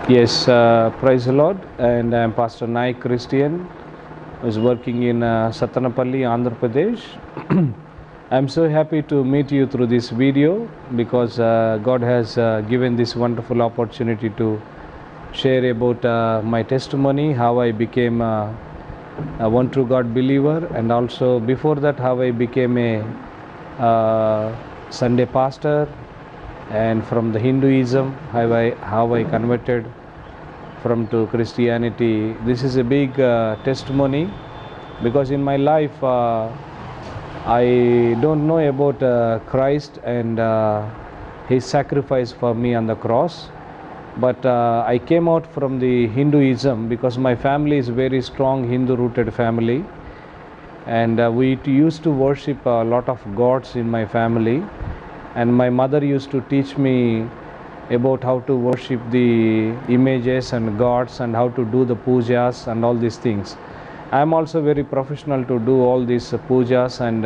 Yes, praise the Lord. And I'm Pastor Naik Christian, who is working in Satanapalli, Andhra Pradesh. I'm so happy to meet you through this video because God has given this wonderful opportunity to share about my testimony, how I became a one true God believer, and also before that, how I became a Sunday pastor, and from the Hinduism, how I converted from to Christianity. This is a big testimony because in my life I don't know about Christ and his sacrifice for me on the cross, but I came out from the Hinduism because my family is very strong Hindu rooted family, and we used to worship a lot of gods in my family, and my mother used to teach me about how to worship the images and gods and how to do the pujas and all these things. I am also very professional to do all these pujas and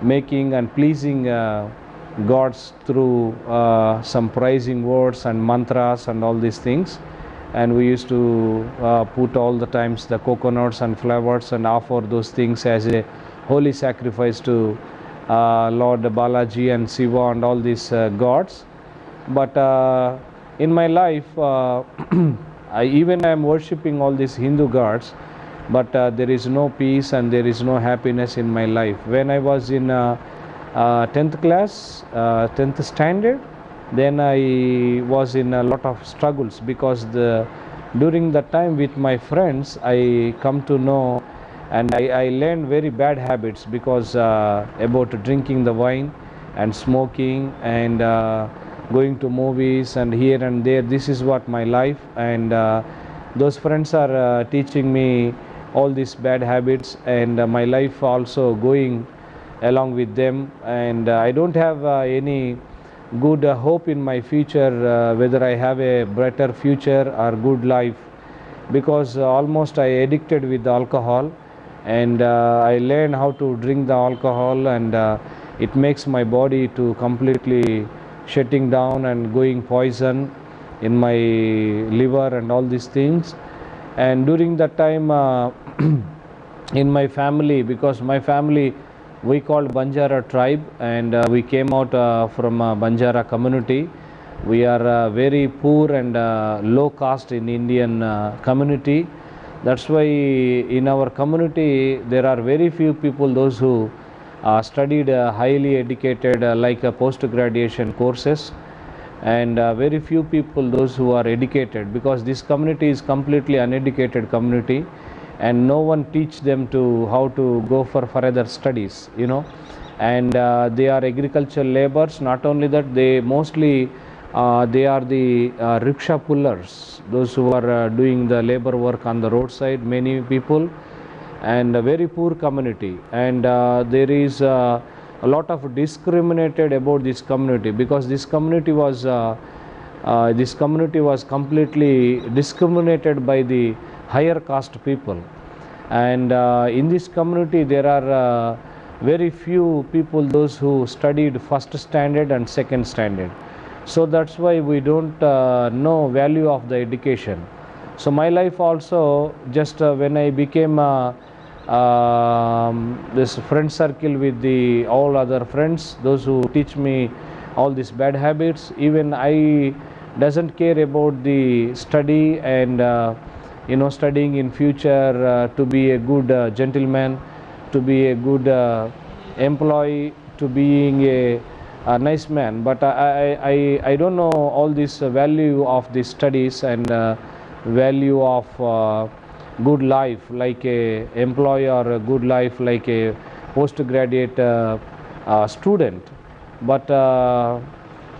making and pleasing gods through some praising words and mantras and all these things. And we used to put all the times the coconuts and flowers and offer those things as a holy sacrifice to Lord Balaji and Shiva and all these gods. But in my life, I am worshipping all these Hindu gods, but there is no peace and there is no happiness in my life. When I was in 10th class, 10th standard, then I was in a lot of struggles because during that time with my friends, I come to know and I learned very bad habits because about drinking the wine and smoking and going to movies and here and there. This is what my life, and those friends are teaching me all these bad habits, and my life also going along with them, and I don't have any good hope in my future, whether I have a better future or good life, because almost I addicted with the alcohol, and I learned how to drink the alcohol, and it makes my body to completely shutting down and going poison in my liver and all these things. And during that time in my family, because my family we called Banjara tribe, and we came out from Banjara community. We are very poor and low caste in Indian community. That's why in our community there are very few people, those who studied highly educated like post graduation courses, and very few people those who are educated, because this community is completely uneducated community, and no one teach them to how to go for further studies, and they are agricultural laborers. Not only that, they mostly they are the rickshaw pullers, those who are doing the labor work on the roadside, many people, and a very poor community. And there is a lot of discriminated about this community, because this community was completely discriminated by the higher caste people. And in this community there are very few people those who studied first standard and second standard. So that's why we don't know value of the education. So my life also, just when I became this friend circle with the all other friends, those who teach me all these bad habits, even I doesn't care about the study and studying in future to be a good gentleman, to be a good employee, to being a nice man. But I don't know all this value of the studies and value of good life like a employee, or a good life like a postgraduate student. But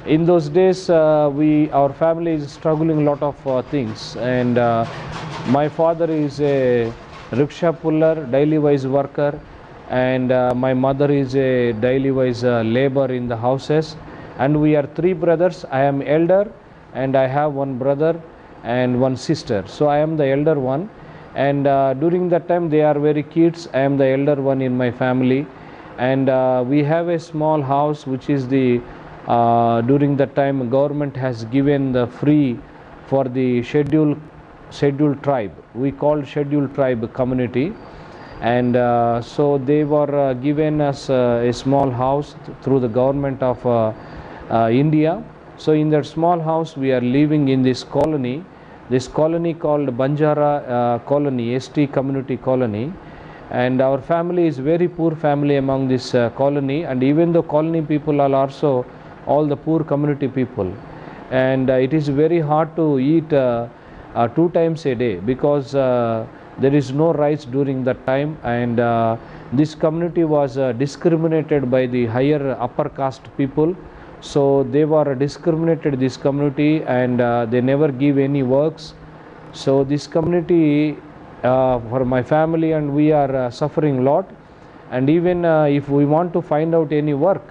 in those days our family is struggling a lot of things, and my father is a rickshaw puller, daily wise worker, and my mother is a daily wise labor in the houses, and we are three brothers. I am elder, and I have one brother and one sister, so I am the elder one. And during that time they are very kids. I am the elder one in my family, and we have a small house which is the during that time government has given the free for the scheduled tribe. We called scheduled tribe community, and so they were given us a small house through the government of India. So in that small house we are living in this colony called Banjara colony, ST community colony. And our family is very poor family among this colony, and even though colony people are also all the poor community people, and it is very hard to eat 2 times a day, because there is no rice during that time. And this community was discriminated by the higher upper caste people, so they were discriminated, this community, and they never give any works. So this community for my family and we are suffering a lot. And even if we want to find out any work,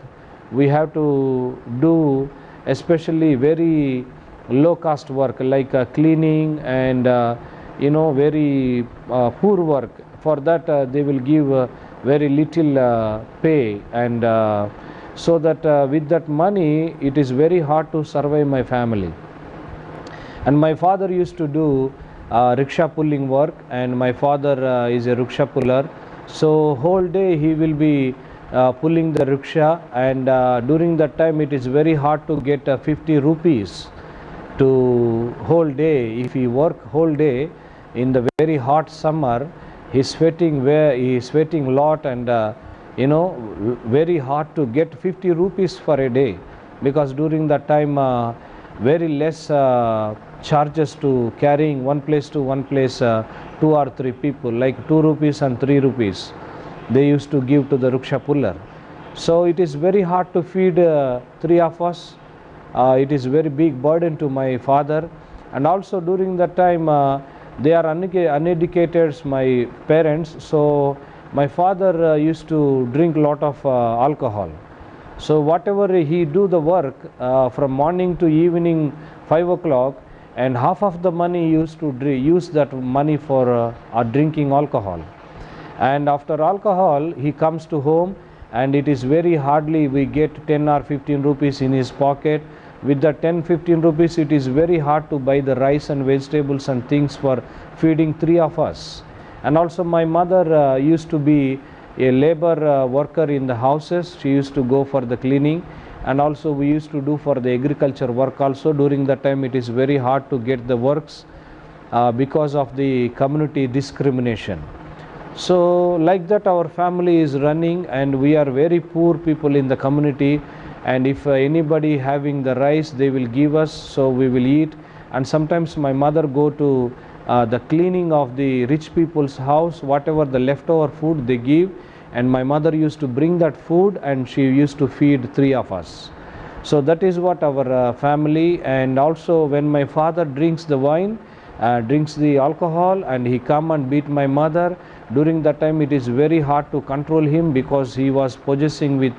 we have to do especially very low cost work like cleaning and very poor work. For that they will give very little pay, and so that with that money it is very hard to survive my family. And my father used to do rickshaw pulling work, and my father is a rickshaw puller. So whole day he will be pulling the rickshaw, and during that time it is very hard to get 50 rupees to whole day. If he work whole day in the very hot summer, he is sweating a lot, and very hard to get 50 rupees for a day, because during that time very less charges to carrying one place to one place, 2 or 3 people, like 2 rupees and 3 rupees they used to give to the rickshaw puller. So it is very hard to feed 3 of us. It is very big burden to my father. And also during that time they are uneducated, my parents, so my father used to drink a lot of alcohol. So whatever he do the work from morning to evening 5 o'clock, and half of the money used to use that money for drinking alcohol. And after alcohol he comes to home, and it is very hardly we get 10 or 15 rupees in his pocket. With the 10-15 rupees it is very hard to buy the rice and vegetables and things for feeding 3 of us. And also my mother used to be a labor worker in the houses. She used to go for the cleaning, and also we used to do for the agriculture work also. During that time it is very hard to get the works because of the community discrimination. So like that our family is running, and we are very poor people in the community. And if anybody having the rice, they will give us, so we will eat. And sometimes my mother go to the cleaning of the rich people's house, whatever the leftover food they give, and my mother used to bring that food, and she used to feed 3 of us. So that is what our family. And also when my father drinks the wine, drinks the alcohol, and he come and beat my mother, during that time it is very hard to control him, because he was possessing with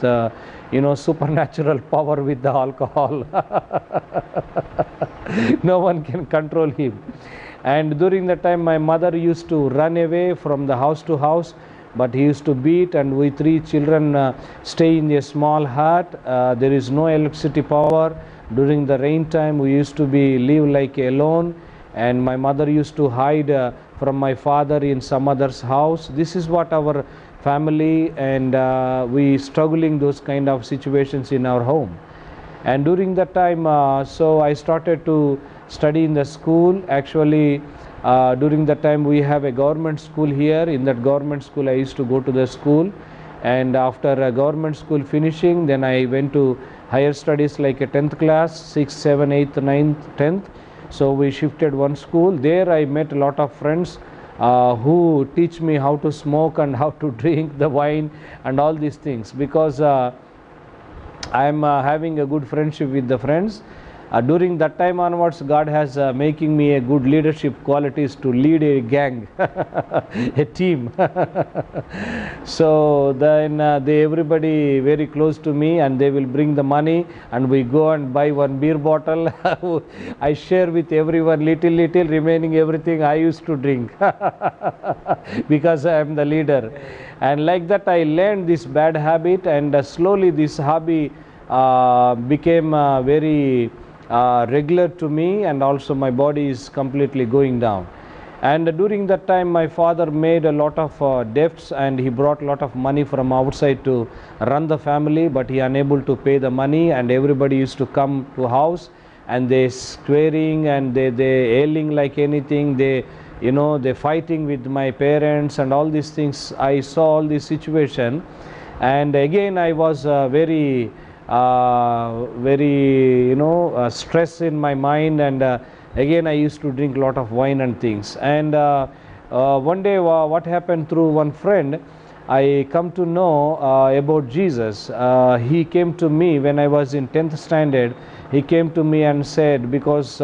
supernatural power with the alcohol. No one can control him. And during that time my mother used to run away from the house to house, but he used to beat, and we 3 children stay in a small hut. There is no electricity power. During the rain time we used to live like alone, and my mother used to hide from my father in some other's house. This is what our family, and we struggling those kind of situations in our home. And during that time so I started to study in the school. Actually during that time we have a government school here. In that government school I used to go to the school, and after a government school finishing, then I went to higher studies like a 10th class, 6th, 7th, 8th, 9th, 10th. So we shifted one school. There I met a lot of friends who teach me how to smoke and how to drink the wine and all these things, because I am having a good friendship with the friends. During that time onwards, God has making me a good leadership qualities to lead a gang, a team. So then everybody very close to me, and they will bring the money, and we go and buy one beer bottle. I share with everyone little, remaining everything I used to drink because I am the leader. And like that I learned this bad habit, and slowly this hobby became very regular to me, and also my body is completely going down. And during that time my father made a lot of debts, and he brought a lot of money from outside to run the family, but he unable to pay the money, and everybody used to come to house, and they swearing, and they yelling like anything, they, you know, they fighting with my parents and all these things. I saw all this situation, and again I was very, you know, stress in my mind, and again I used to drink a lot of wine and things. And one day what happened, through one friend I come to know about Jesus. He came to me when I was in 10th standard. He came to me and said, because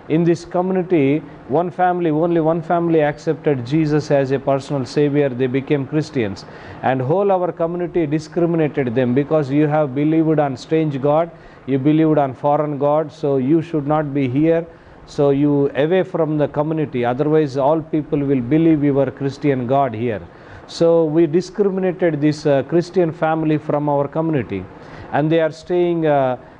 in this community one family, only one family accepted Jesus as a personal savior, they became Christians, and whole our community discriminated them, because you have believed on strange God, you believed on foreign God, so you should not be here, so you away from the community, otherwise all people will believe your Christian God here. So we discriminated this Christian family from our community, and they are staying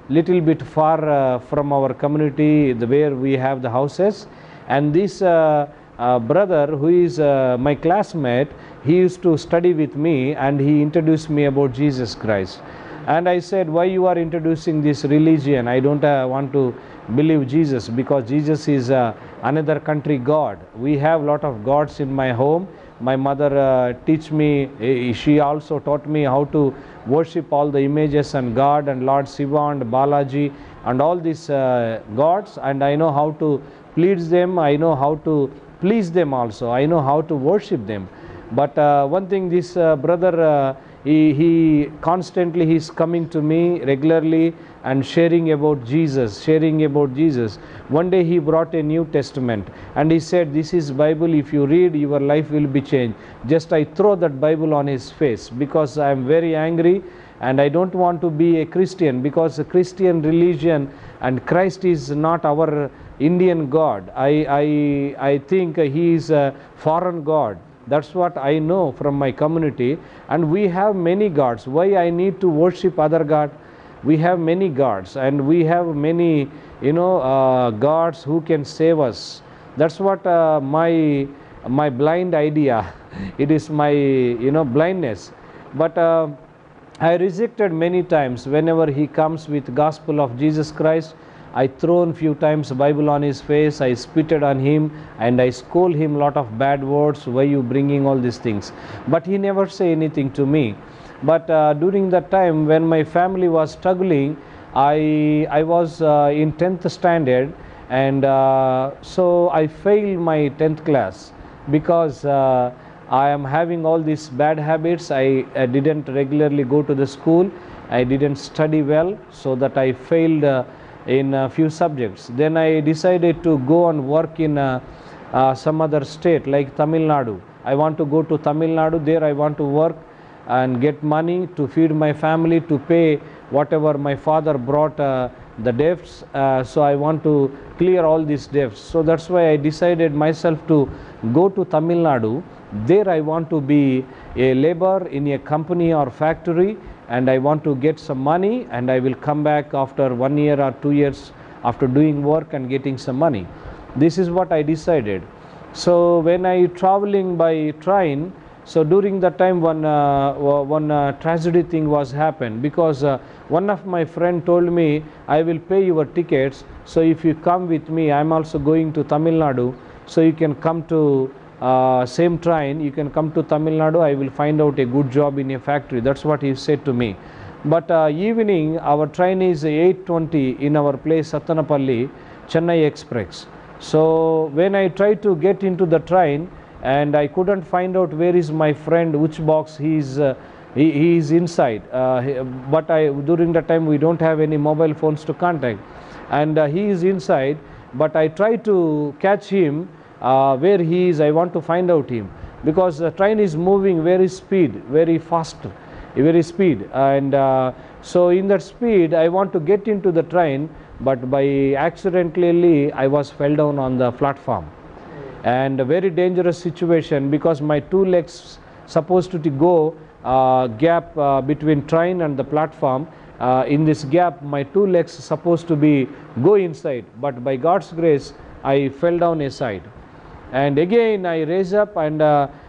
little bit far from our community, where we have the houses. And this brother, who is my classmate, he used to study with me, and he introduced me about Jesus Christ. And I said, why you are introducing this religion? I don't want to believe Jesus, because Jesus is another country God. We have lot of gods in my home. My mother teach me, she also taught me how to worship all the images and God and Lord Shiva and Balaji and all these gods, and I know how to please them, I know how to please them also, I know how to worship them. But one thing, this brother, he constantly, he is coming to me regularly and sharing about Jesus, sharing about Jesus. One day he brought a New Testament, and he said, this is Bible, if you read your life will be changed. Just I throw that Bible on his face, because I am very angry and I don't want to be a Christian, because the Christian religion and Christ is not our Indian God. I think he is a foreign God. That's what I know from my community. And we have many gods. Why I need to worship other God? We have many gods, and we have many, you know, gods who can save us. That's what my blind idea. It is my, you know, blindness. But I rejected many times. Whenever he comes with gospel of Jesus Christ, I thrown few times Bible on his face, I spitted on him, and I scold him lot of bad words. Why you bringing all these things? But he never say anything to me. But during that time when my family was struggling, I was in 10th standard, and so I failed my 10th class, because I am having all these bad habits. I didn't regularly go to the school, I didn't study well, so that I failed in a few subjects. Then I decided to go and work in some other state like Tamil Nadu. I want to go to Tamil Nadu. There I want to work and get money to feed my family, to pay whatever my father brought the debts. So I want to clear all these debts. So that's why I decided myself to go to Tamil Nadu. There I want to be a laborer in a company or factory, and I want to get some money, and I will come back after 1 year or 2 years after doing work and getting some money. This is what I decided. So when I traveling by train, so during that time one tragedy thing was happened, because one of my friend told me, I will pay your tickets, so if you come with me, I am also going to Tamil Nadu, so you can come to same train, you can come to Tamil Nadu, I will find out a good job in a factory. That's what he said to me. But evening our train is 8:20 in our place Sattanapalli, Chennai Express. So when I tried to get into the train, and I couldn't find out where is my friend, which box he is inside. But during that time we don't have any mobile phones to contact, and he is inside. But I tried to catch him. Where he is, I want to find out him, because the train is moving very fast, very speed, and so in that speed I want to get into the train, but by accidentally I was fell down on the platform, and a very dangerous situation, because my two legs supposed to go gap between train and the platform, in this gap my two legs supposed to be go inside, but by God's grace I fell down aside. And again I raise up, and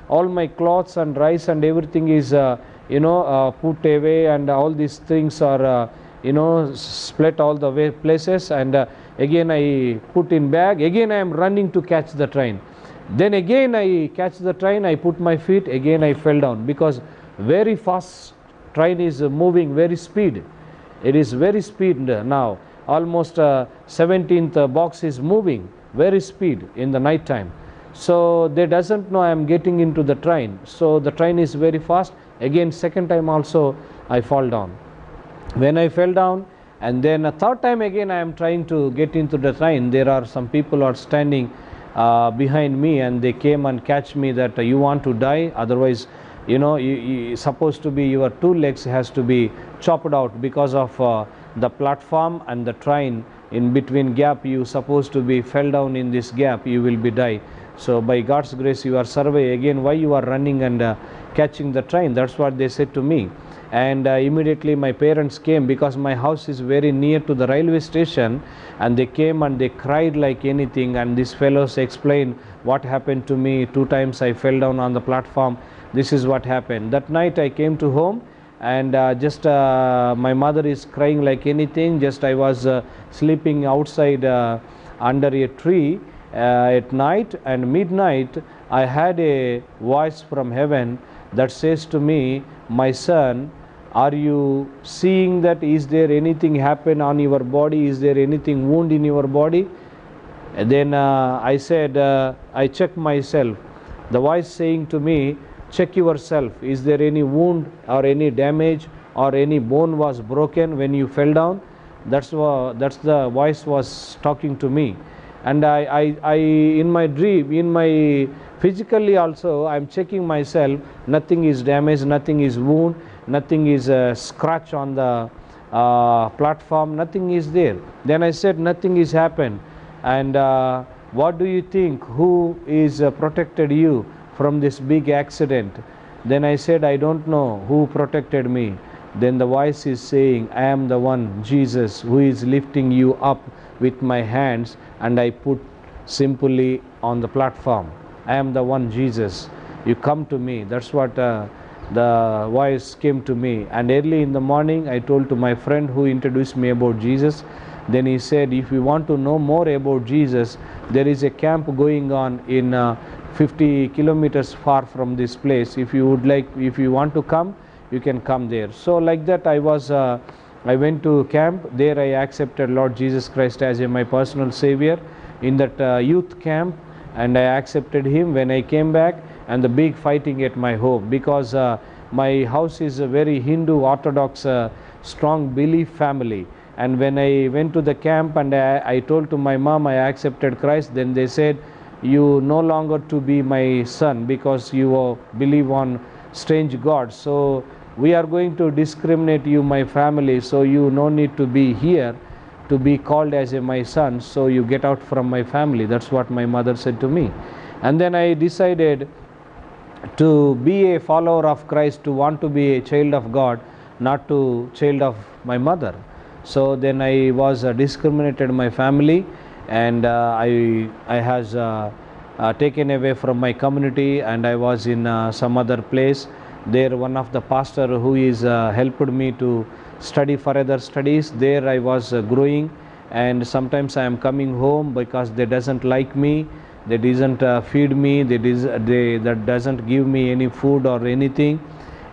all my clothes and rice and everything is put away, and all these things are split all the way places, and again I put in bag. Again I am running to catch the train. Then again I catch the train, I put my feet, again I fell down, because very fast train is moving very speed. It is very speed now. Almost 17th box is moving very speed in the night time. So they doesn't know I am getting into the train. So the train is very fast. Again second time also I fall down. When I fell down, and then a third time again I am trying to get into the train, there are some people are standing behind me, and they came and catch me that you want to die, otherwise you supposed to be your two legs has to be chopped out, because of the platform and the train in between gap, you supposed to be fell down in this gap, you will be die. So by God's grace you are survey. Again why you are running and catching the train? That's what they said to me. And immediately my parents came, because my house is very near to the railway station, and they came and they cried like anything, and these fellows explained what happened to me. 2 times I fell down on the platform. This is what happened. That night I came to home, and just my mother is crying like anything. Just I was sleeping outside under a tree at night, and midnight I had a voice from heaven that says to me, my son, are you seeing that? Is there anything happen on your body? Is there anything wound in your body? And then I said, I checked myself. The voice saying to me, check yourself. Is there any wound or any damage or any bone was broken when you fell down? That's the voice was talking to me. And I in my dream, in my physically also, I am checking myself. Nothing is damaged, nothing is wound, nothing is scratch on the platform, nothing is there. Then I said, nothing is happened. And what do you think? Who is protected you from this big accident? Then I said, I don't know who protected me. Then the voice is saying, I am the one, Jesus, who is lifting you up with my hands, and I put simply on the platform. I am the one, Jesus. You come to me. That's what the voice came to me. And early in the morning, I told to my friend who introduced me about Jesus. Then he said, if you want to know more about Jesus, there is a camp going on in 50 kilometers far from this place. If you want to come, you can come there. So like that I went to camp. There I accepted Lord Jesus Christ as my personal savior in that youth camp, and I accepted him. When I came back, and the big fighting at my home, because my house is a very Hindu Orthodox strong belief family. And when I went to the camp and I told to my mom I accepted Christ, then they said, you no longer to be my son because you believe on strange gods. So we are going to discriminate you, my family, so you no need to be here to be called as my son, so you get out from my family. That's what my mother said to me. And then I decided to be a follower of Christ, to want to be a child of God, not to child of my mother. So then I was discriminated my family, and I has taken away from my community, and I was in some other place. There one of the pastor who is helped me to study further studies. There I was growing, and sometimes I am coming home because they doesn't like me, they doesn't feed me, they that doesn't give me any food or anything.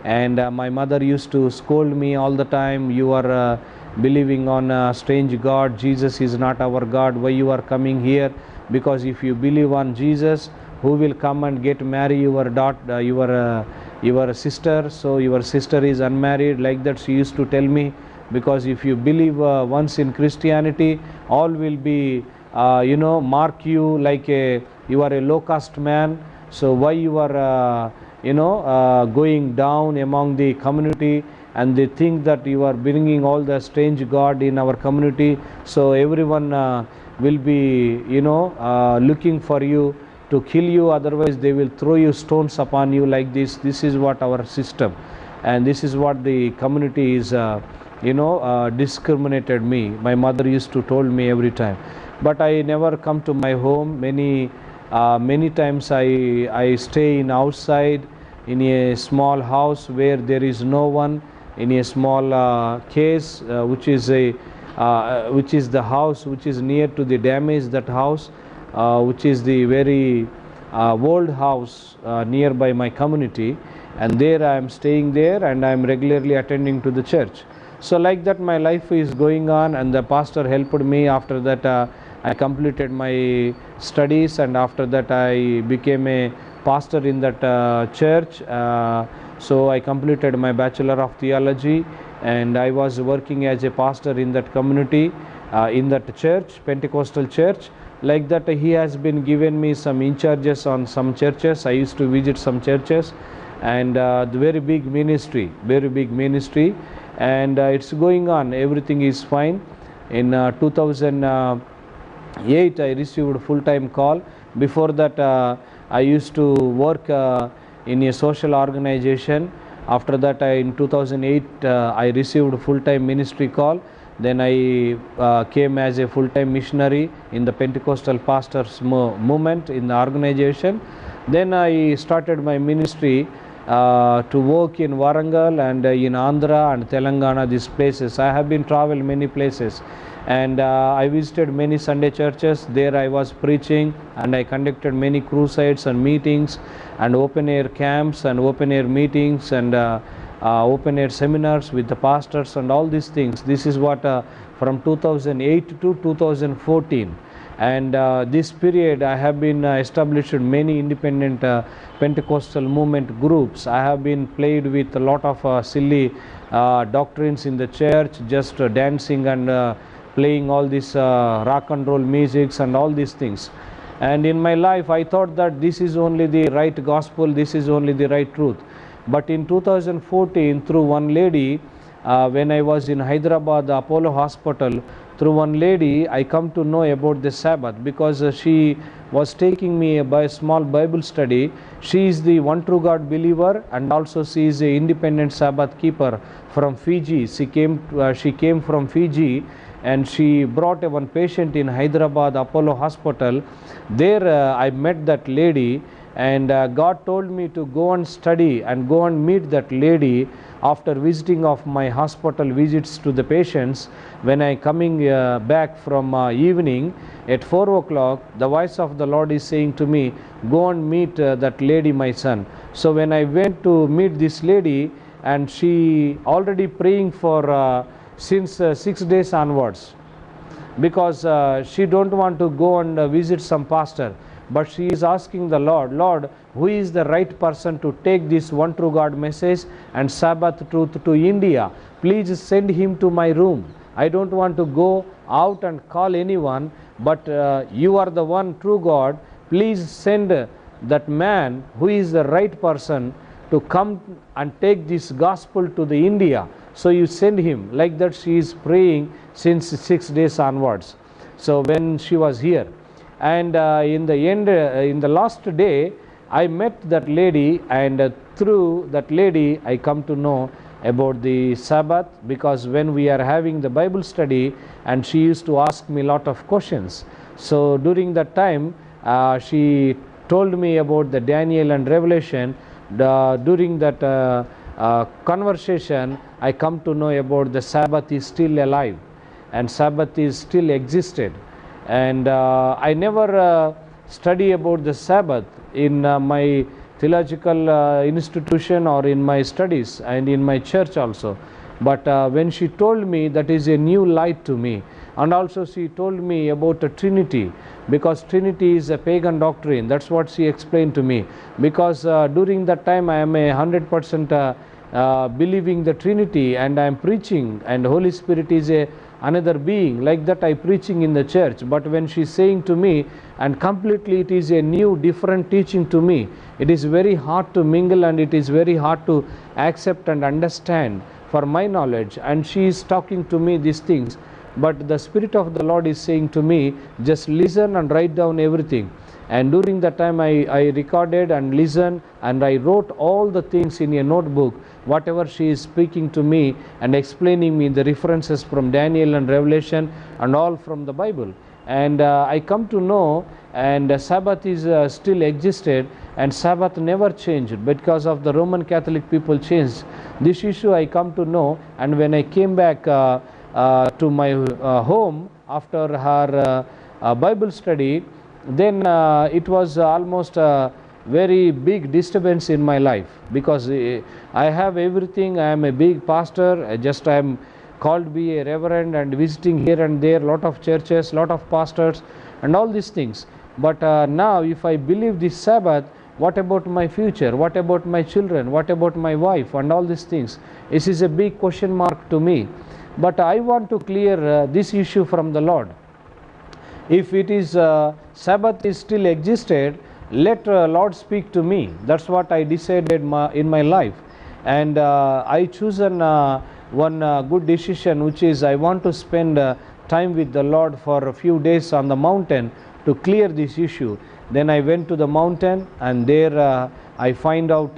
And my mother used to scold me all the time, you are believing on a strange God, Jesus is not our God, why you are coming here? Because if you believe on Jesus, who will come and get marry your daughter, your sister? So your sister is unmarried, like that she used to tell me. Because if you believe once in Christianity, all will be mark you like you are a low caste man. So why you are going down among the community, and they think that you are bringing all the strange God in our community. So everyone will be looking for you to kill you, otherwise they will throw you stones upon you, like this. This is what our system, and this is what the community is discriminated me. My mother used to told me every time, but I never come to my home. Many times I stay in outside in a small house where there is no one, in a small case, which is the house which is near to the damage, that house, which is the very old house nearby my community, and there I am staying there, and I am regularly attending to the church. So like that my life is going on, and the pastor helped me. After that I completed my studies, and after that I became a pastor in that church. So I completed my Bachelor of Theology, and I was working as a pastor in that community, in that church, Pentecostal church. Like that he has been given me some in charges on some churches. I used to visit some churches, and the very big ministry, and it's going on, everything is fine. In 2008 I received full-time call. Before that I used to work in a social organization. After that in 2008 I received full-time ministry call. Then I came as a full-time missionary in the Pentecostal pastors movement in the organization. Then I started my ministry to work in Warangal and in Andhra and Telangana, these places. I have been traveled many places, and I visited many Sunday churches. There I was preaching, and I conducted many crusades and meetings and open air camps and open air meetings and open air seminars with the pastors and all these things. This is what from 2008 to 2014. And this period I have been established many independent Pentecostal movement groups. I have been played with a lot of silly doctrines in the church, just dancing and playing all these rock and roll musics and all these things. And in my life I thought that this is only the right gospel, this is only the right truth. But in 2014, through one lady, when I was in Hyderabad, the Apollo Hospital, through one lady I come to know about the Sabbath, because she was taking me by a small Bible study. She is the one true God believer, and also she is a independent Sabbath keeper from Fiji. She came from Fiji, and she brought one patient in Hyderabad Apollo Hospital. There I met that lady, and God told me to go and study and go and meet that lady after visiting of my hospital visits to the patients. When I coming back from evening at 4 o'clock, the voice of the Lord is saying to me, go and meet that lady, my son. So when I went to meet this lady, and she already praying for since 6 days onwards, because she don't want to go and visit some pastor, but she is asking the Lord, Lord, who is the right person to take this one true God message and Sabbath truth to India? Please send him to my room. I don't want to go out and call anyone, but you are the one true God. Please send that man who is the right person to come and take this gospel to the India. So you send him. Like that she is praying since 6 days onwards. So when she was here, and in the end, in the last day, I met that lady, and through that lady I come to know about the Sabbath, because when we are having the Bible study, and she used to ask me a lot of questions. So during that time she told me about the Daniel and Revelation. During that conversation I come to know about the Sabbath is still alive, and Sabbath is still existed. And I never study about the Sabbath in my theological institution or in my studies and in my church also. But when she told me, that is a new light to me. And also she told me about the Trinity, because Trinity is a pagan doctrine. That's what she explained to me. Because during that time I am a 100% believing the Trinity, and I am preaching, and Holy Spirit is another being. Like that I preaching in the church. But when she is saying to me, and completely it is a new different teaching to me, it is very hard to mingle, and it is very hard to accept and understand for my knowledge. And she is talking to me these things, but the Spirit of the Lord is saying to me, just listen and write down everything. And during that time I recorded and listened, and I wrote all the things in a notebook, whatever she is speaking to me and explaining me the references from Daniel and Revelation and all from the Bible. And I come to know, and Sabbath is still existed, and Sabbath never changed because of the Roman Catholic people changed this issue. I come to know, and when I came back to my home after her Bible study, then it was almost a very big disturbance in my life, because I have everything. I am a big pastor. I am called to be a reverend and visiting here and there, lot of churches, lot of pastors and all these things. But now if I believe this Sabbath, what about my future? What about my children? What about my wife and all these things? This is a big question mark to me. But I want to clear this issue from the Lord. If it is Sabbath is still existed, let Lord speak to me. That's what I decided in my life. And I chosen one good decision, which is I want to spend time with the Lord for a few days on the mountain to clear this issue. Then I went to the mountain, and there I find out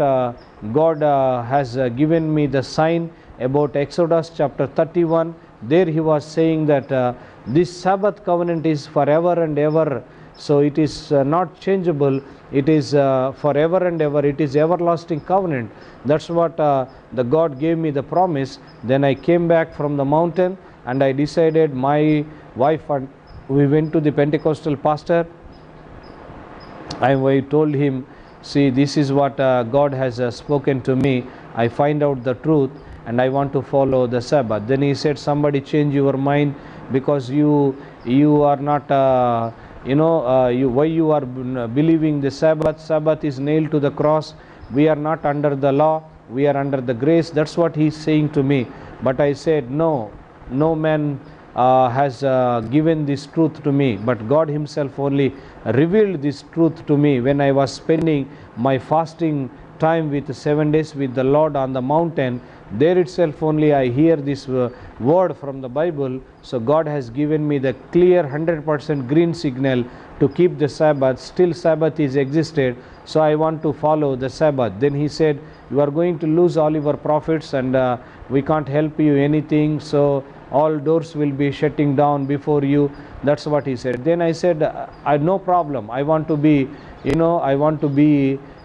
God has given me the sign about Exodus chapter 31. There he was saying that this Sabbath covenant is forever and ever. So it is not changeable. It is forever and ever. It is everlasting covenant. That's what the God gave me the promise. Then I came back from the mountain, and I decided, my wife and we went to the Pentecostal pastor. I told him, see, this is what God has spoken to me. I find out the truth, and I want to follow the Sabbath. Then he said, somebody change your mind, because you are not why you are believing the Sabbath. Sabbath is nailed to the cross. We are not under the law, we are under the grace. That's what he is saying to me. But I said, no man has given this truth to me, but God himself only revealed this truth to me when I was spending my fasting time with 7 days with the Lord on the mountain. There itself only I hear this word from the Bible. So God has given me the clear 100% green signal to keep the Sabbath. Still Sabbath is existed, so I want to follow the Sabbath. Then he said, you are going to lose all your profits, and we can't help you anything, so all doors will be shutting down before you. That's what he said. Then I said, no problem. I want to be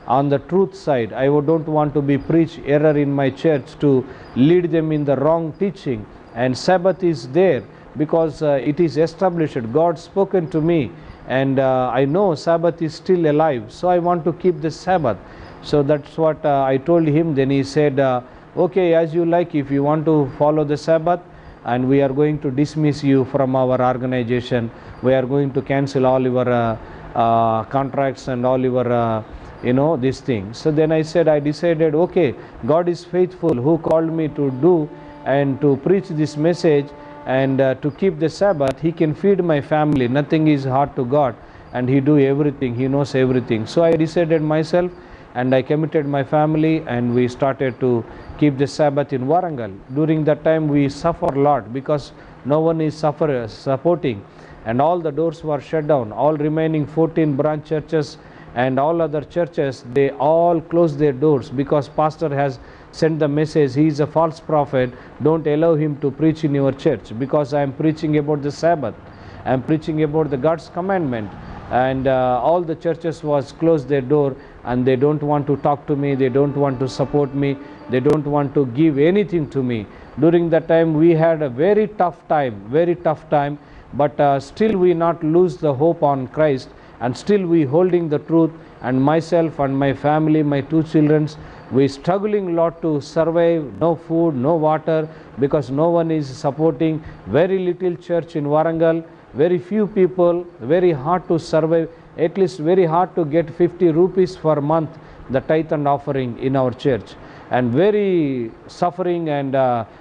on the truth side. I don't want to be preach error in my church to lead them in the wrong teaching. And Sabbath is there because it is established. God spoken to me, and I know Sabbath is still alive, so I want to keep the Sabbath. So that's what I told him. Then he said, okay, as you like, if you want to follow the Sabbath, and we are going to dismiss you from our organization. We are going to cancel all your contracts and all your this thing. So then I decided, okay, God is faithful, who called me to do and to preach this message and to keep the Sabbath. He can feed my family. Nothing is hard to God, and he do everything. He knows everything. So I decided myself, and I committed my family, and we started to keep the Sabbath in Warangal. During that time we suffer a lot because no one is supporting, and all the doors were shut down. All remaining 14 branch churches and all other churches, they all closed their doors because pastor has sent the message, he is a false prophet, don't allow him to preach in your church, because I am preaching about the Sabbath, I am preaching about the God's commandment. And all the churches was closed their door, and they don't want to talk to me, they don't want to support me, they don't want to give anything to me. During that time we had a very tough time, but still we not lose the hope on Christ, and still we holding the truth. And myself and my family, my 2 children, we struggling a lot to survive. No food, no water, because no one is supporting. Very little church in Warangal, very few people, very hard to survive. At least very hard to get 50 rupees per month, the tithe and offering in our church. And very suffering and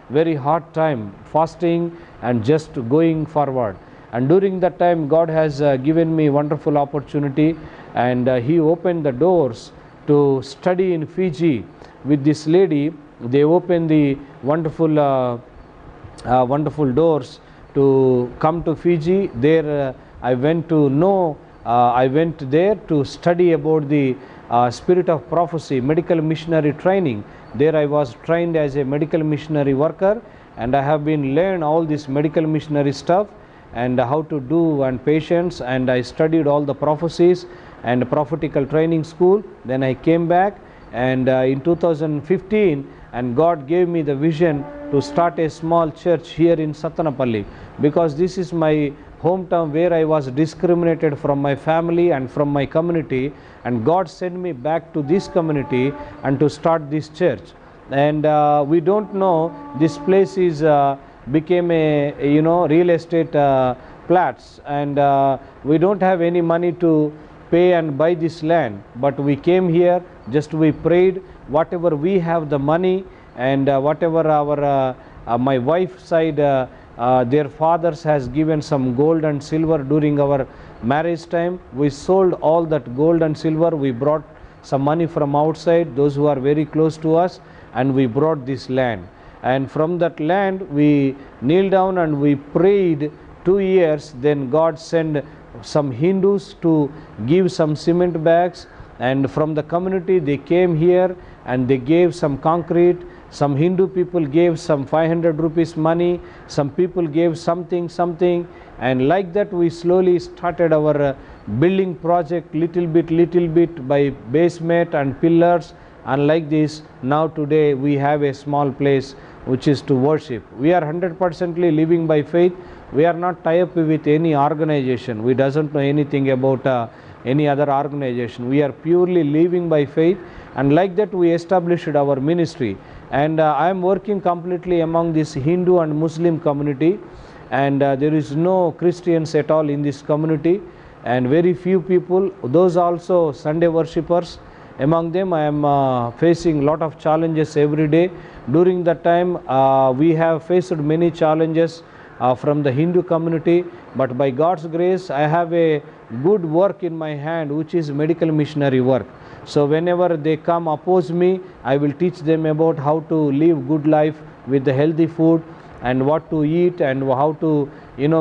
very hard time fasting and just going forward. And during that time God has given me wonderful opportunity, and he opened the doors to study in Fiji with this lady. They opened the wonderful doors to come to Fiji. There I went to know I went there to study about the spirit of prophecy, medical missionary training. There I was trained as a medical missionary worker, and I have been learned all this medical missionary stuff and how to do and patients, and I studied all the prophecies and prophetical training school. Then I came back, and in 2015, and God gave me the vision to start a small church here in Satanapalli, because this is my hometown where I was discriminated from my family and from my community, and God sent me back to this community and to start this church. And we don't know, this place is became a real estate flats, and we don't have any money to pay and buy this land, but we came here, just we prayed, whatever we have the money, and whatever our my wife's side their fathers has given some gold and silver during our marriage time, we sold all that gold and silver. We brought some money from outside, those who are very close to us, and we brought this land. And from that land we kneeled down and we prayed 2 years. Then God sent some Hindus to give some cement bags, and from the community they came here and they gave some concrete. Some Hindu people gave some 500 rupees money, some people gave something, and like that we slowly started our building project, little bit by basement and pillars, and like this now today we have a small place which is to worship. We are 100% living by faith. We are not tied up with any organization. We doesn't know anything about any other organization. We are purely living by faith, and like that we established our ministry. And I am working completely among this Hindu and Muslim community, and there is no Christians at all in this community, and very few people, those also Sunday worshippers. Among them I am facing lot of challenges every day. During that time we have faced many challenges from the Hindu community, but by God's grace I have a good work in my hand, which is medical missionary work. So whenever they come oppose me, I will teach them about how to live good life with the healthy food, and what to eat, and how to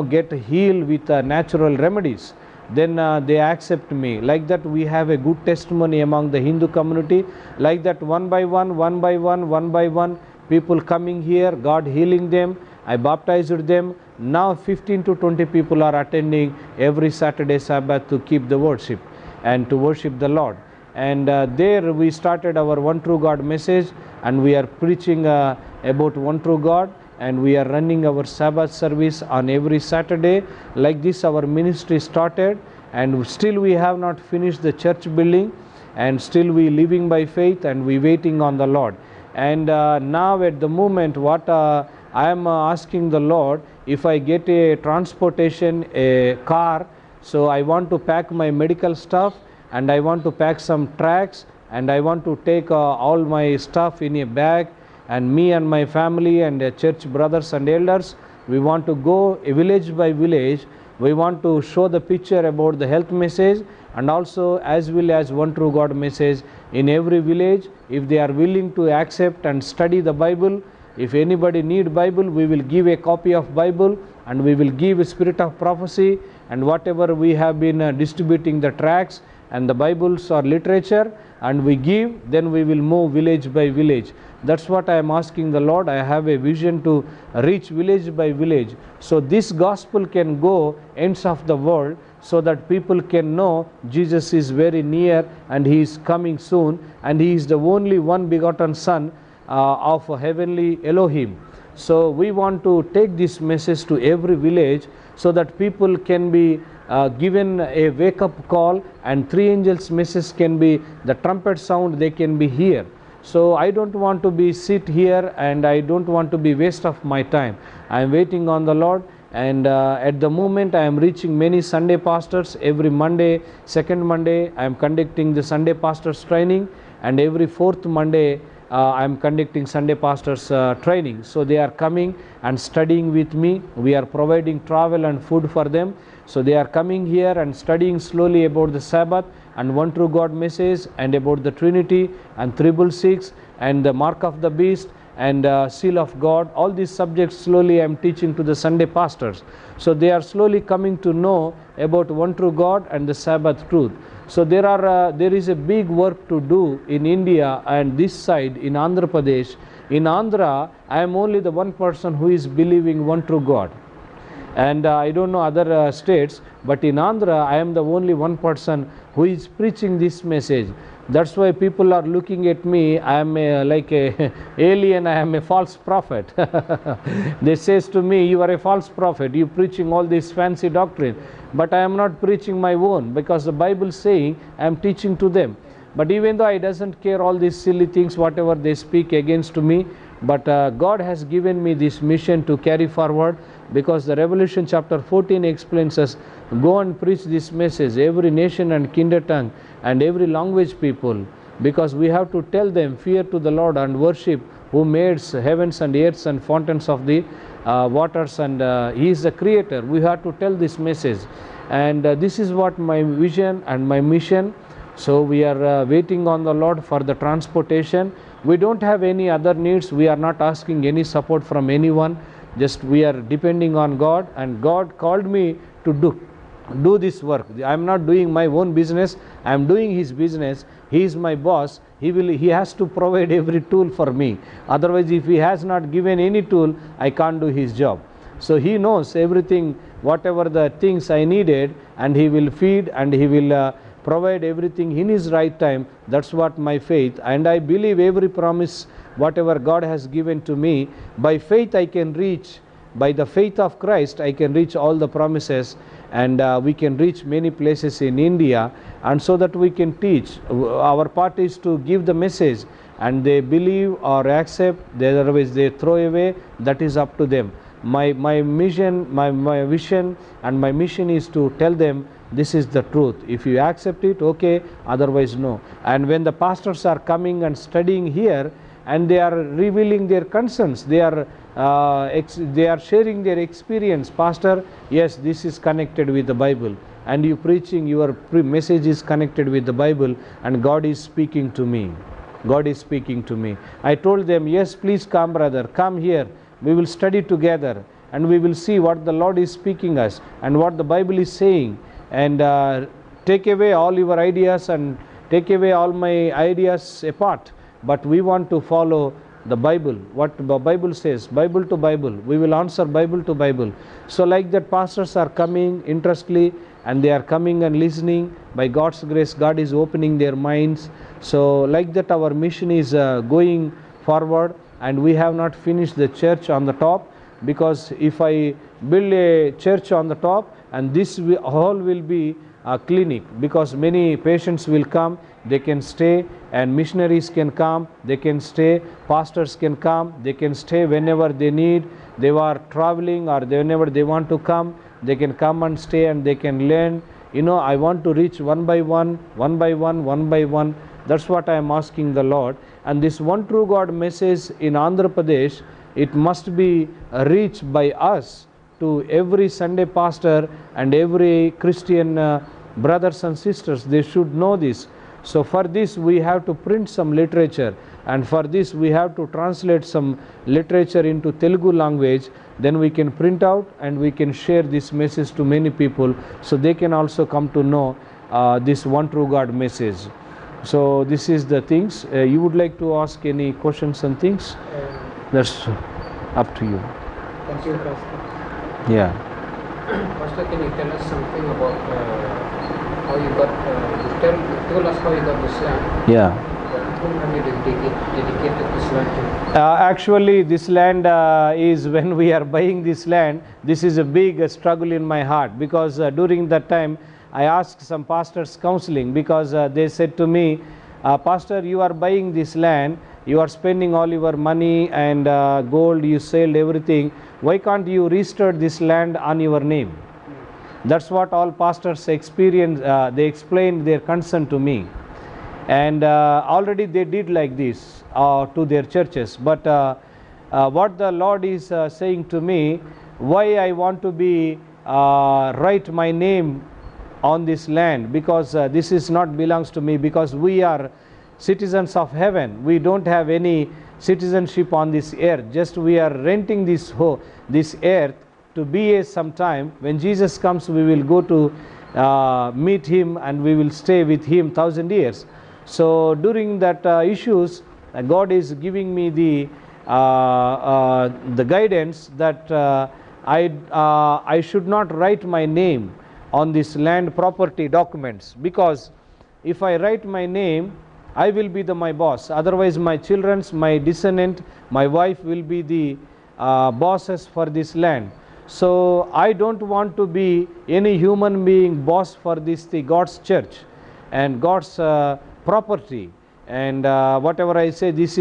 get healed with natural remedies. Then they accept me. Like that we have a good testimony among the Hindu community. Like that one by one people coming here, God healing them. I baptized them. Now 15 to 20 people are attending every Saturday Sabbath to keep the worship and to worship the Lord. And there we started our one true God message, and we are preaching about one true God, and we are running our Sabbath service on every Saturday. Like this our ministry started, and still we have not finished the church building, and still we living by faith, and we waiting on the Lord. And now at the moment what I am asking the Lord, if I get a transportation, a car, so I want to pack my medical stuff, and I want to pack some tracts, and I want to take all my stuff in a bag, and me and my family and church brothers and elders, we want to go village by village. We want to show the picture about the health message, and also as well as one true God message in every village. If they are willing to accept and study the Bible, if anybody need Bible, we will give a copy of Bible, and we will give a spirit of prophecy, and whatever we have been distributing the tracts and the Bibles or literature, and we give, then we will move village by village. That's what I am asking the Lord. I have a vision to reach village by village, so this gospel can go ends of the world, so that people can know Jesus is very near, and He is coming soon, and He is the only one begotten Son of heavenly Elohim. So we want to take this message to every village, so that people can be given a wake up call, and three angels message can be the trumpet sound, they can be here. So I don't want to be sit here, and I don't want to be waste of my time. I am waiting on the Lord, and at the moment I am reaching many Sunday pastors. Every Monday, second Monday I am conducting the Sunday pastors training, and every fourth Monday I am conducting Sunday pastors training. So they are coming and studying with me. We are providing travel and food for them. So they are coming here and studying slowly about the Sabbath and one true God message, and about the Trinity and 666 and the mark of the beast, and seal of God. All these subjects slowly I am teaching to the Sunday pastors. So they are slowly coming to know about one true God and the Sabbath truth. So there is a big work to do in India and this side in Andhra Pradesh. In Andhra, I am only the one person who is believing one true God. And I don't know other states, but in Andhra, I am the only one person who is preaching this message. That's why people are looking at me. I am like a alien. I am a false prophet. They says to me, "You are a false prophet. You preaching all this fancy doctrine." But I am not preaching my own, because the Bible saying I am teaching to them. But even though I doesn't care all these silly things, whatever they speak against me, but God has given me this mission to carry forward, because the Revelation chapter 14 explains us, go and preach this message, every nation and kindred tongue and every language people, because we have to tell them, fear to the Lord and worship who made heavens and earths and fountains of the waters, and He is the creator. We have to tell this message, and this is what my vision and my mission. So we are waiting on the Lord for the transportation. We don't have any other needs. We are not asking any support from anyone. Just we are depending on God, and God called me to do this work. I am not doing my own business. I am doing His business. He is my boss. He has to provide every tool for me. Otherwise, if He has not given any tool, I can't do His job. So He knows everything, whatever the things I needed, and He will feed and He will provide everything in His right time. That's what my faith, and I believe every promise whatever God has given to me. By faith I can reach, by the faith of Christ I can reach all the promises, and we can reach many places in India, and so that we can teach. Our part is to give the message, and they believe or accept, otherwise they throw away. That is up to them. My mission, my vision and my mission is to tell them this is the truth. If you accept it, okay, otherwise no. And when the pastors are coming and studying here, and they are revealing their concerns, they are sharing their experience. Pastor, yes, this is connected with the Bible, and you preaching, your message is connected with the Bible, and God is speaking to me. God is speaking to me. I told them, yes, please come, brother, come here. We will study together, and we will see what the Lord is speaking us and what the Bible is saying, and take away all your ideas and take away all my ideas apart. But we want to follow the Bible, what the Bible says, Bible to Bible. We will answer Bible to Bible. So like that, pastors are coming interestedly, and they are coming and listening. By God's grace, God is opening their minds. So like that, our mission is going forward, and we have not finished the church on the top, because if I build a church on the top, and this hall will be a clinic, because many patients will come, they can stay, and missionaries can come, they can stay, pastors can come, they can stay whenever they need. They are traveling, or whenever they want to come, they can come and stay, and they can learn. I want to reach one by one, one by one, one by one. That's what I am asking the Lord. And this one true God message in Andhra Pradesh, it must be reached by us to every Sunday pastor and every Christian brothers and sisters. They should know this. So for this we have to print some literature, and for this we have to translate some literature into Telugu language. Then we can print out, and we can share this message to many people, so they can also come to know this one true God message. So this is the things. You would like to ask any questions and things? That's up to you. Thank you, Pastor. Yeah. Pastor, can you tell us something about how you got, you told us how you got this land. Yeah. Whom have you dedicated this land to? Actually, this land is, when we are buying this land, this is a big struggle in my heart, because during that time I asked some pastors counseling, because they said to me, Pastor, you are buying this land, you are spending all your money and gold, you sold everything. Why can't you register this land on your name? That's what all pastors experience. They explained their concern to me, and already they did like this to their churches. But what the Lord is saying to me, why I want to be write my name on this land, because this is not belongs to me, because we are citizens of heaven. We don't have any citizenship on this earth. Just we are renting this earth to be some time. When Jesus comes, we will go to meet him, and we will stay with him 1,000 years. So during that issues, God is giving me the guidance that I should not write my name on this land property documents, because if I write my name, I will be my boss. Otherwise my children's, my descendant, my wife will be the bosses for this land. So I don't want to be any human being boss for the God's church and God's property. And whatever I say, this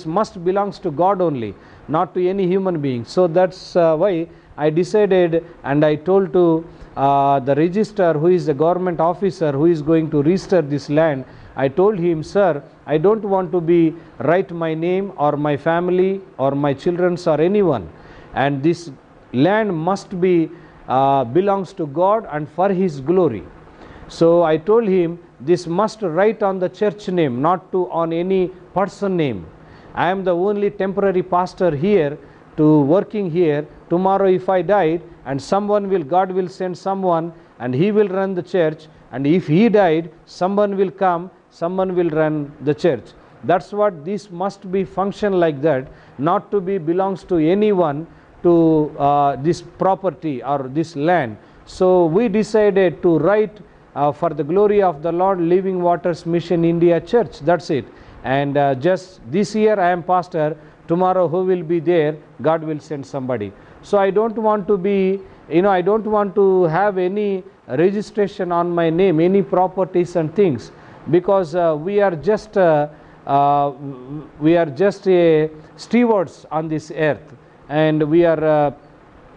must belongs to God only, not to any human being. So that's why I decided, and I told to the registrar, who is the government officer who is going to register this land. I told him, sir, I don't want to write my name or my family or my children's or anyone, and this land must be belongs to God and for his glory. So I told him, this must write on the church name, not on any person name. I am the only temporary pastor here to working here. Tomorrow if I died, and God will send someone, and he will run the church, and if he died, someone will come, someone will run the church. That's what this must be function like that, not to be belongs to anyone, to this property or this land. So we decided to write for the glory of the Lord, Living Waters Mission India Church. That's it. And just this year I am pastor. Tomorrow who will be there? God will send somebody. So I don't want to be, I don't want to have any registration on my name, any properties and things, because we are just stewards on this earth, and we are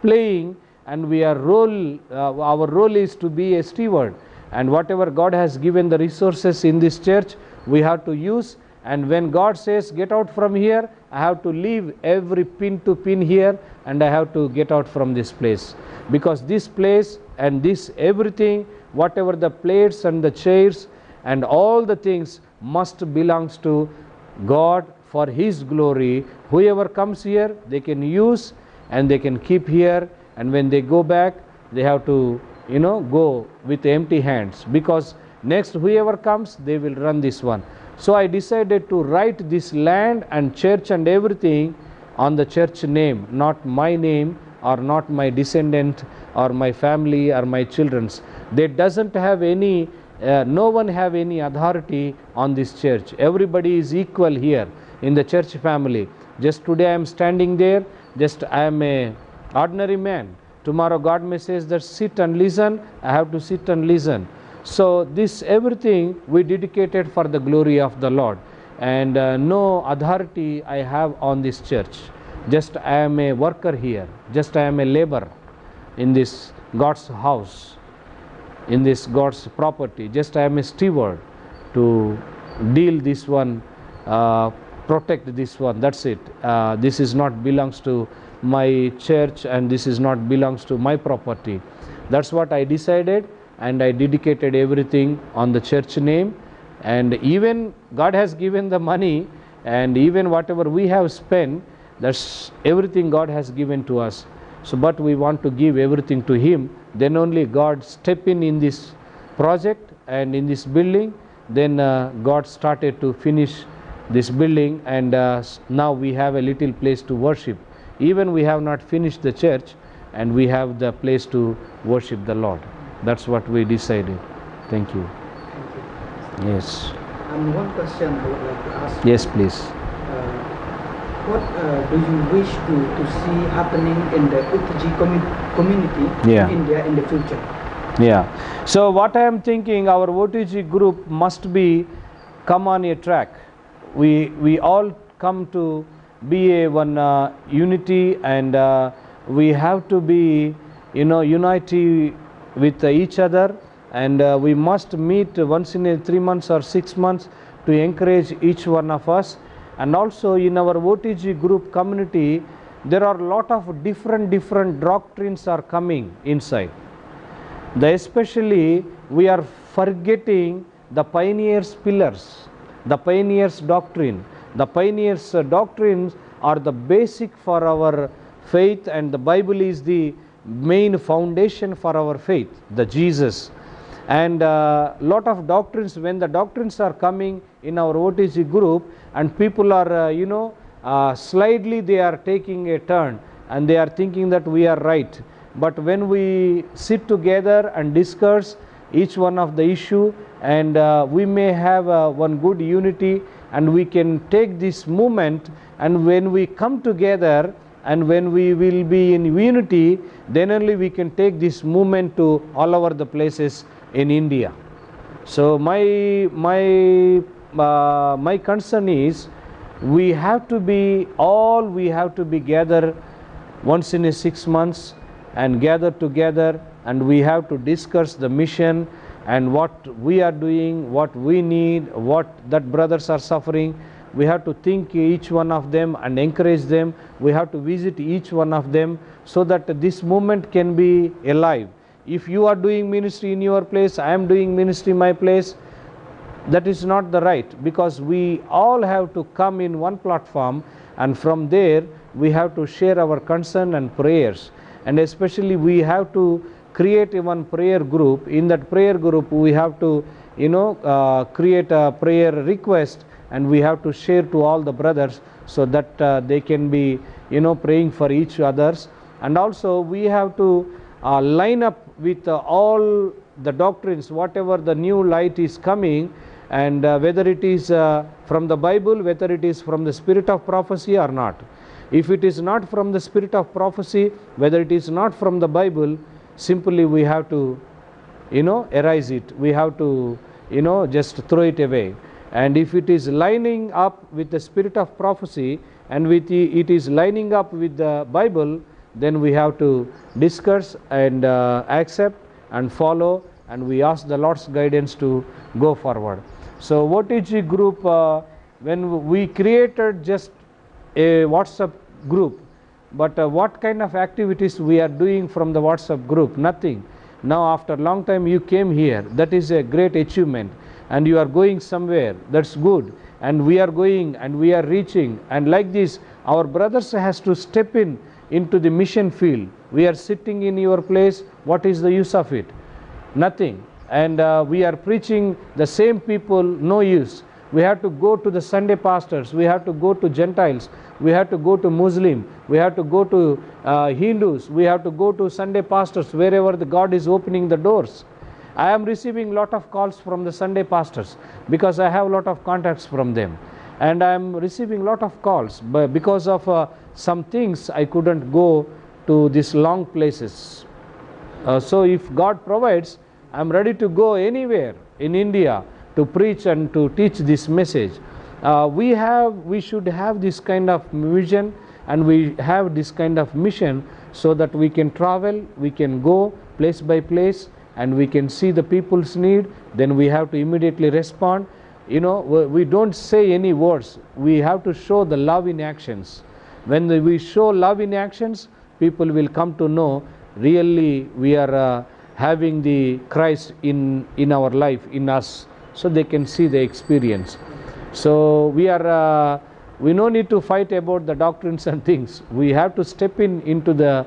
playing, and our role is to be a steward, and whatever God has given the resources in this church, we have to use. And when God says get out from here, I have to leave every pin to pin here, and I have to get out from this place, because this place and this everything, whatever the plates and the chairs and all the things, must belongs to God for his glory. Whoever comes here, they can use and they can keep here, and when they go back, they have to go with empty hands, because next whoever comes, they will run this one. So I decided to write this land and church and everything on the church name, not my name or not my descendant or my family or my children's. They doesn't have any, no one have any authority on this church. Everybody is equal here in the church family. Just today I am standing there, just I am a ordinary man. Tomorrow God may says that sit and listen, I have to sit and listen. So this everything we dedicated for the glory of the Lord, and no authority I have on this church. Just I am a worker here, just I am a laborer in this God's house, in this God's property. Just I am a steward to deal this one, protect this one. That's it. This is not belongs to my church, and this is not belongs to my property. That's what I decided, and I dedicated everything on the church name. And even God has given the money, and even whatever we have spent, that's everything God has given to us. So but we want to give everything to him. Then only God step in this project and in this building. Then God started to finish this building, and now we have a little place to worship. Even we have not finished the church, and we have the place to worship the Lord. That's what we decided. Thank you. Thank you. Yes. One question I would like to ask. Yes, please. What do you wish to see happening in the OTG community Yeah. in India in the future? Yeah. So what I am thinking, our OTG group must be come on a track. We all come to be a one unity, and we have to be unity with each other, and we must meet once in 3 months or 6 months to encourage each one of us. And also in our OTG group community, there are a lot of different doctrines are coming inside. Especially we are forgetting the pioneers' pillars, the pioneers' doctrine. The pioneers' doctrines are the basic for our faith, and the Bible is the main foundation for our faith, the Jesus. And lot of doctrines, when the doctrines are coming in our OTG group, and people are slightly they are taking a turn and they are thinking that we are right. But when we sit together and discuss each one of the issue, and we may have one good unity, and we can take this movement, and when we come together and when we will be in unity, then only we can take this movement to all over the places in India. So my concern is, we have to be gather once in a 6 months and gather together, and we have to discuss the mission and what we are doing, what we need, what that brothers are suffering. We have to think each one of them and encourage them. We have to visit each one of them, so that this movement can be alive. If you are doing ministry in your place, I am doing ministry in my place, that is not the right, because we all have to come in one platform, and from there we have to share our concern and prayers. And especially we have to create one prayer group. In that prayer group we have to create a prayer request, and we have to share to all the brothers, so that they can be praying for each others. And also we have to line up with all the doctrines, whatever the new light is coming, and whether it is from the Bible, whether it is from the spirit of prophecy or not. If it is not from the spirit of prophecy, whether it is not from the Bible, simply we have to erase it. We have to just throw it away. And if it is lining up with the spirit of prophecy, and it is lining up with the Bible, then we have to discuss and accept and follow, and we ask the Lord's guidance to go forward. So OTG group, when we created just a WhatsApp group, but what kind of activities we are doing from the WhatsApp group? Nothing. Now after long time you came here, that is a great achievement, and you are going somewhere, that's good, and we are going and we are reaching, and like this our brothers has to step into the mission field. We are sitting in your place, what is the use of it? Nothing. And we are preaching the same people, no use. We have to go to the Sunday pastors, we have to go to Gentiles, we have to go to Muslim, we have to go to Hindus, we have to go to Sunday pastors, wherever the God is opening the doors. I am receiving lot of calls from the Sunday pastors, because I have lot of contacts from them, and I am receiving lot of calls, but because of some things I couldn't go to these long places. So if God provides, I am ready to go anywhere in India to preach and to teach this message. We should have this kind of vision, and we have this kind of mission, so that we can travel, we can go place by place, and we can see the people's need. Then we have to immediately respond. We don't say any words, we have to show the love in actions. When we show love in actions, people will come to know really we are having the Christ in our life, in us, so they can see the experience. So we no need to fight about the doctrines and things. We have to step into the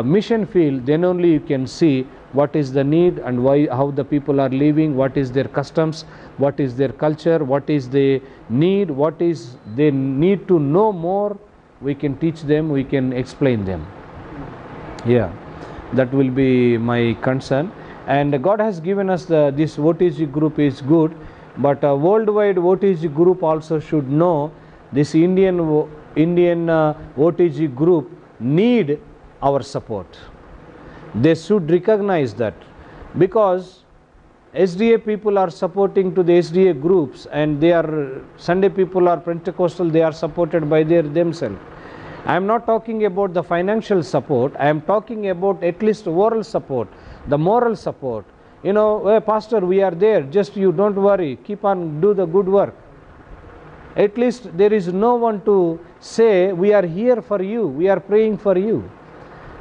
mission field, then only you can see what is the need, and how the people are living, what is their customs, what is their culture, what is the need, what is they need to know more. We can teach them, we can explain them. Yeah, that will be my concern. And God has given us this OTG group is good, but worldwide OTG group also should know this Indian OTG group need our support. They should recognize that, because SDA people are supporting to the SDA groups, and they are Sunday people are Pentecostal, they are supported by themselves. I am not talking about the financial support, I am talking about at least oral support, the moral support. Hey, pastor, we are there, just you don't worry, keep on, do the good work. At least there is no one to say we are here for you, we are praying for you.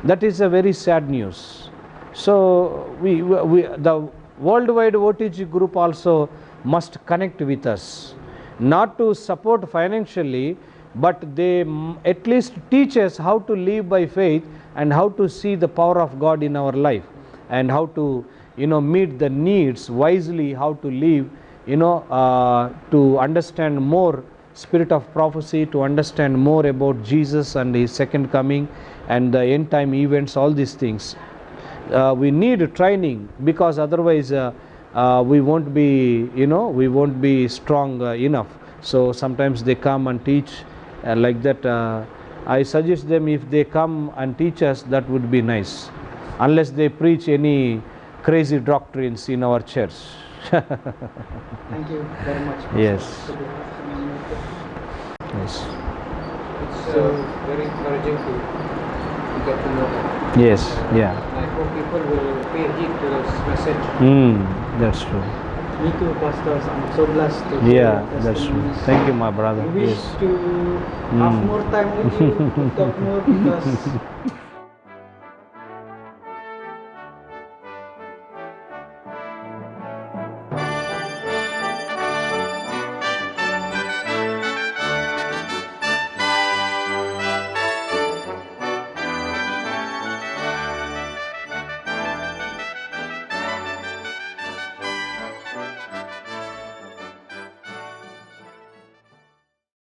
That is a very sad news. So the worldwide OTG group also must connect with us, not to support financially, but they at least teach us how to live by faith and how to see the power of God in our life, and how to meet the needs wisely, how to live, to understand more spirit of prophecy, to understand more about Jesus and his second coming and the end time events, all these things. We need training, because otherwise we won't be strong enough. So sometimes they come and teach like that. I suggest them, if they come and teach us, that would be nice, unless they preach any crazy doctrines in our church. Thank you very much. Yes. Pastor. Yes. It's very encouraging to get to know that. Yes. Yeah. I hope people will pay heed to this message. That's true. Me too, Pastors. I'm so blessed to Yeah, hear that's true. testimonies. Thank you, my brother. I wish Yes. to have more time with you, to talk more, because